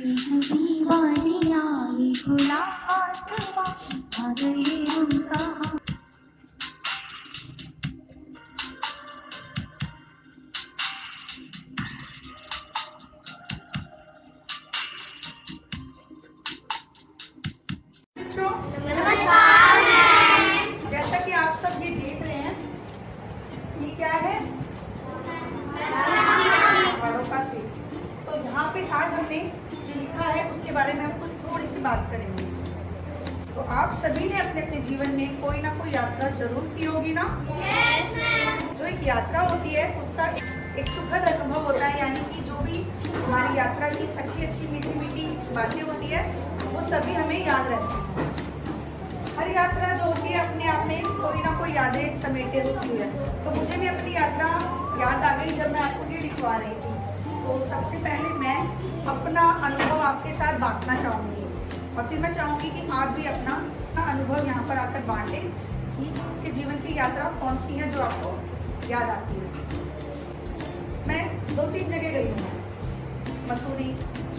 दीवानी आई खुला आसमां आ गए हम कहाँ। नमस्कार। जैसा कि आप सब ये देख रहे हैं, ये क्या है? बड़ों का सेब। तो यहाँ पे आज हमने जो लिखा है उसके बारे में हम कुछ थोड़ी सी बात करेंगे। तो आप सभी ने अपने अपने जीवन में कोई ना कोई यात्रा जरूर की होगी ना? जो एक यात्रा होती है उसका एक सुखद अनुभव होता है, यानी कि जो भी हमारी यात्रा की अच्छी अच्छी मीठी मीठी बातें होती है वो सभी हमें याद रहती है। हर यात्रा जो होती है अपने आप में कोई ना कोई यादें समेटे होती है। तो मुझे भी अपनी यात्रा याद आ गई जब मैं आपको ये लिखवा रही थी। तो सबसे पहले मैं अपना अनुभव आपके साथ बांटना चाहूँगी और फिर मैं चाहूँगी कि आप भी अपना अनुभव यहाँ पर आकर बांटें कि आपके जीवन की यात्रा कौन सी है जो आपको याद आती है। मैं 2-3 जगह गई हूँ, मसूरी,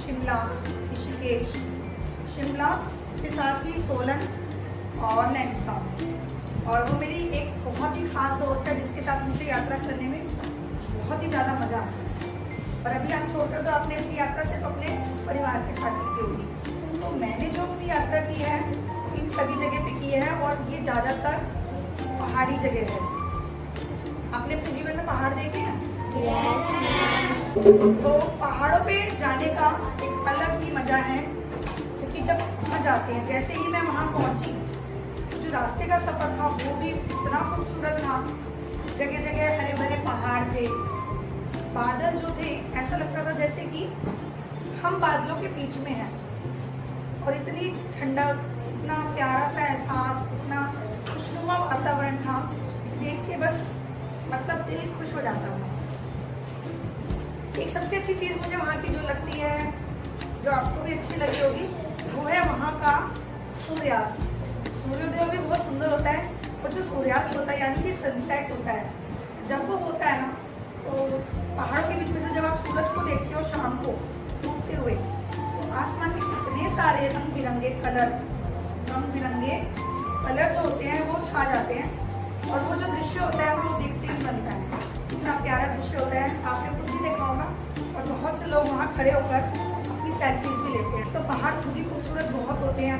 शिमला, ऋषिकेश, शिमला के साथ ही सोलन और लैंसडाउन। और वो मेरी एक बहुत ही खास दोस्त है जिसके साथ मुझे यात्रा करने में बहुत ही ज़्यादा मज़ा आता है। और अभी आप छोटे हो तो आपने अपनी यात्रा सिर्फ अपने परिवार के साथ की होगी। तो मैंने जो अपनी यात्रा की है इन सभी जगह पे की है और ये ज़्यादातर पहाड़ी जगह है। आपने अपने जीवन में पहाड़ देखे हैं? तो पहाड़ों पे जाने का एक अलग ही मजा है, क्योंकि जब वहाँ जाते हैं, जैसे ही मैं वहाँ पहुँची, जो रास्ते का सफर था वो भी इतना खूबसूरत था। जगह जगह हरे भरे पहाड़ थे, बादल जो थे ऐसा लगता था जैसे कि हम बादलों के बीच में हैं। और इतनी ठंडक, इतना प्यारा सा एहसास, इतना खुशनुमा वातावरण था, देख के बस मतलब दिल खुश हो जाता था। एक सबसे अच्छी चीज़ मुझे वहाँ की जो लगती है, जो आपको भी अच्छी लगी होगी, वो है वहाँ का सूर्यास्त। सूर्योदय भी बहुत सुंदर होता है और जो सूर्यास्त होता है यानी कि सनसेट होता है, जब वो होता है ना तो पहाड़ों के बीच में से जब आप सूरज को देखते हो शाम को डूबते हुए, तो आसमान में इतने सारे रंग बिरंगे कलर जो होते हैं वो छा जाते हैं और वो जो दृश्य होता है वो देखते ही बनता है। इतना प्यारा दृश्य होता है, आपने खुद भी देखा होगा। और बहुत से लोग वहाँ खड़े होकर अपनी सेल्फीज भी लेते हैं। तो पहाड़ खुद ही खूबसूरत बहुत होते हैं।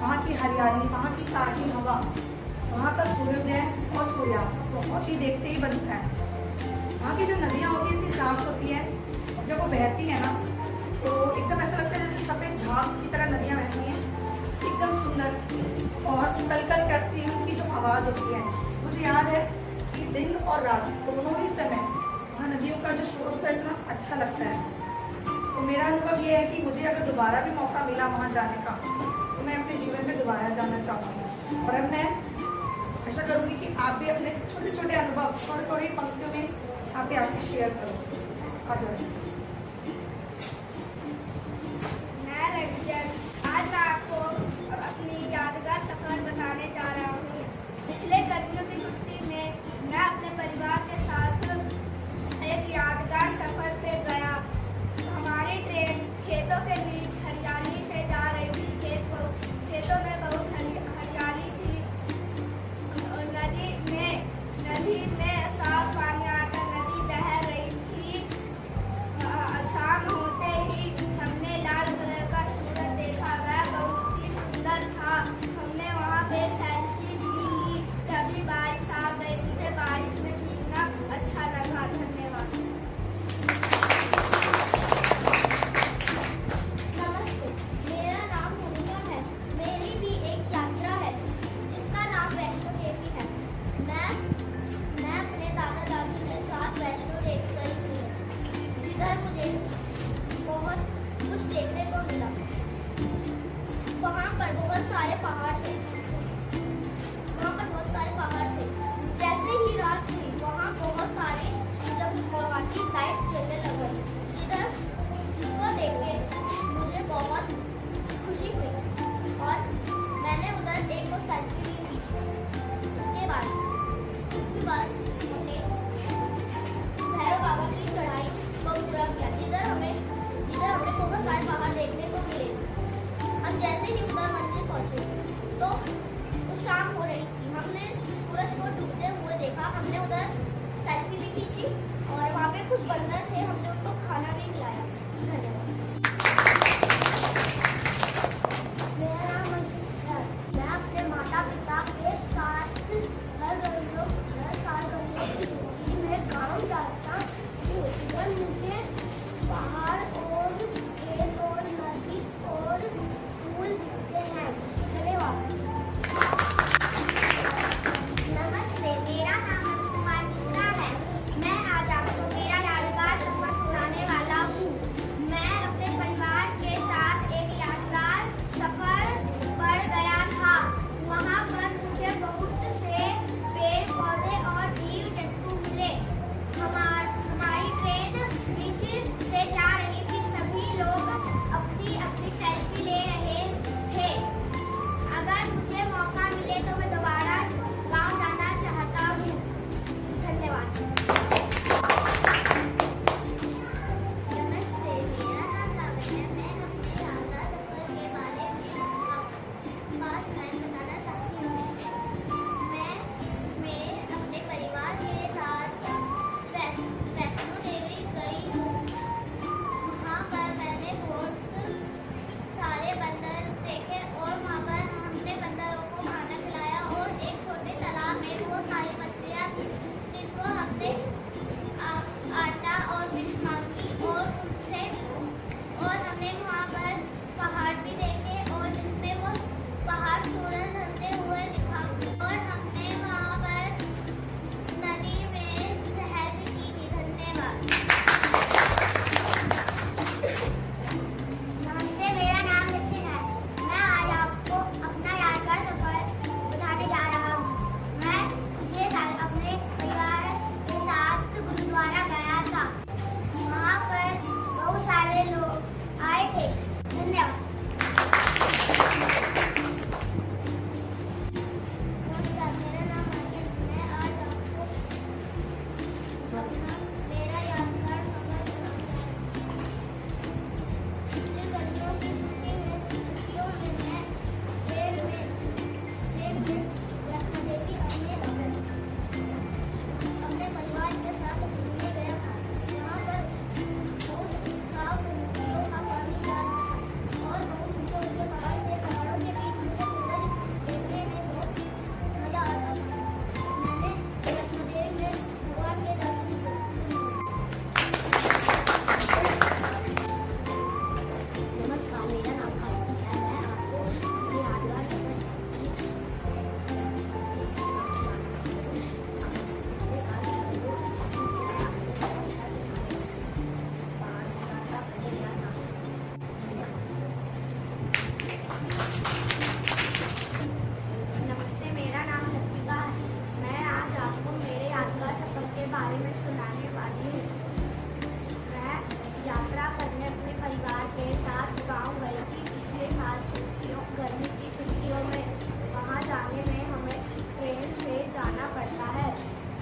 वहाँ की हरियाली, वहाँ की ताज़ी हवा, वहाँ का सूर्योदय और सूर्यास्त बहुत ही देखते ही बनता है। वहाँ की जो नदियाँ होती हैं इतनी साफ होती हैं, जब वो बहती है ना तो एकदम ऐसा लगता है जैसे सफ़ेद झाग की तरह नदियाँ बहती हैं, एकदम सुंदर। और कल करती है उनकी जो आवाज़ होती है, मुझे याद है कि दिन और रात दोनों ही समय वहाँ नदियों का जो शोर होता है इतना अच्छा लगता है। तो मेरा अनुभव ये है कि मुझे अगर दोबारा भी मौका मिला वहाँ जाने का तो मैं अपने जीवन में दोबारा जाना चाहूँगी। और अब मैं आशा करूँगी कि आप भी अपने छोटे छोटे अनुभव थोड़ी पंक्तियों में यहाँ पे आके शेयर करो। आ जाओ। आज मैं आपको अपनी यादगार सफर बताने जा रहा हूँ। पिछले गर्मियों की छुट्टी में मैं अपने परिवार के साथ एक यादगार सफर पे गया। हमारी ट्रेन खेतों के बीच हरियाली से जा रही थी। खेतों में बहुत हरियाली थी। नदी में साफ पानी आता, नदी बह रही थी। शाम होते ही हमने लाल कलर का सूरज देखा, वह बहुत ही सुंदर था। हमने वहाँ पे सेल्फी भी ली। तभी बारिश आ गई, मुझे बारिश में भीगना अच्छा लगा। धन्यवाद। नमस्ते, मेरा नाम मोनिका है। मेरी भी एक यात्रा है जिसका नाम वैष्णो देवी है। मैं अपने दादा दादी के साथ वैष्णो देवी गई थी, जिधर मुझे बहुत कुछ देखने को मिला। वहाँ पर बहुत सारे पहाड़ थे। जैसे ही रात हुई वहाँ बहुत सारी जगमगाती लाइट जलने लगी, जिसको देख के मुझे बहुत खुशी हुई और मैंने उधर एक दो सेल्फी ली थी। उसके बाद हमने भैरव बाबा की चढ़ाई को पूरा किया, जिधर हमें बहुत सारे पहाड़ देखने गर्मी की छुट्टियों में वहाँ जाने में हमें ट्रेन से जाना पड़ता है।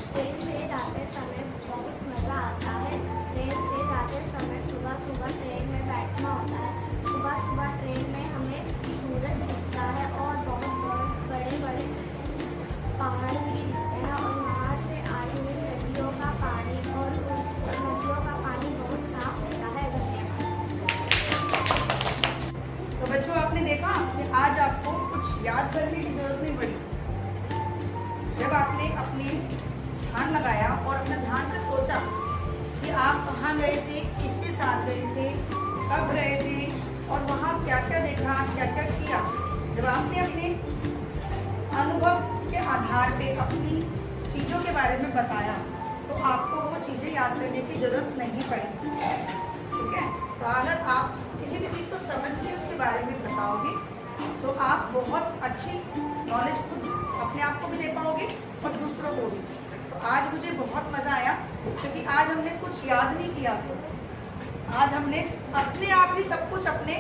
ट्रेन से जाते समय बहुत मज़ा आता है। ट्रेन से जाते समय सुबह सुबह ट्रेन में बैठना होता है। सुबह सुबह ट्रेन में हमें सूरज दिखता है और बहुत बहुत बड़े बड़े पहाड़ भी दिखते हैं और वहाँ से आई हुई नदियों का पानी और उन नदियों का पानी बहुत साफ होता है। तो बच्चों आपने देखा कि आज आपको कुछ याद करने की जरूरत नहीं पड़ी। जब आपने अपने ध्यान लगाया और अपने ध्यान से सोचा कि आप कहाँ गए थे, किसके साथ गए थे, कब गए थे और वहाँ क्या क्या देखा, क्या क्या किया। जब आपने अपने अनुभव के आधार पे अपनी चीज़ों के बारे में बताया तो आपको वो चीज़ें याद करने की जरूरत नहीं पड़ी। ठीक है, तो अगर आप किसी भी चीज़ को समझ के उसके बारे में बताओगे तो आप बहुत अच्छी नॉलेज खुद अपने आप को भी दे पाओगे और दूसरों को भी। तो आज मुझे बहुत मज़ा आया क्योंकि आज हमने कुछ याद नहीं किया। आज हमने अपने आप ही सब कुछ अपने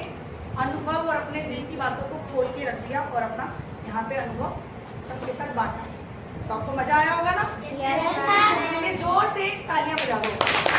अनुभव और अपने दिल की बातों को खोल के रख दिया और अपना यहाँ पे अनुभव सबके साथ बांटा। तो आपको मज़ा आया होगा ना? Yes, sir. जोर से तालियां बजा दो।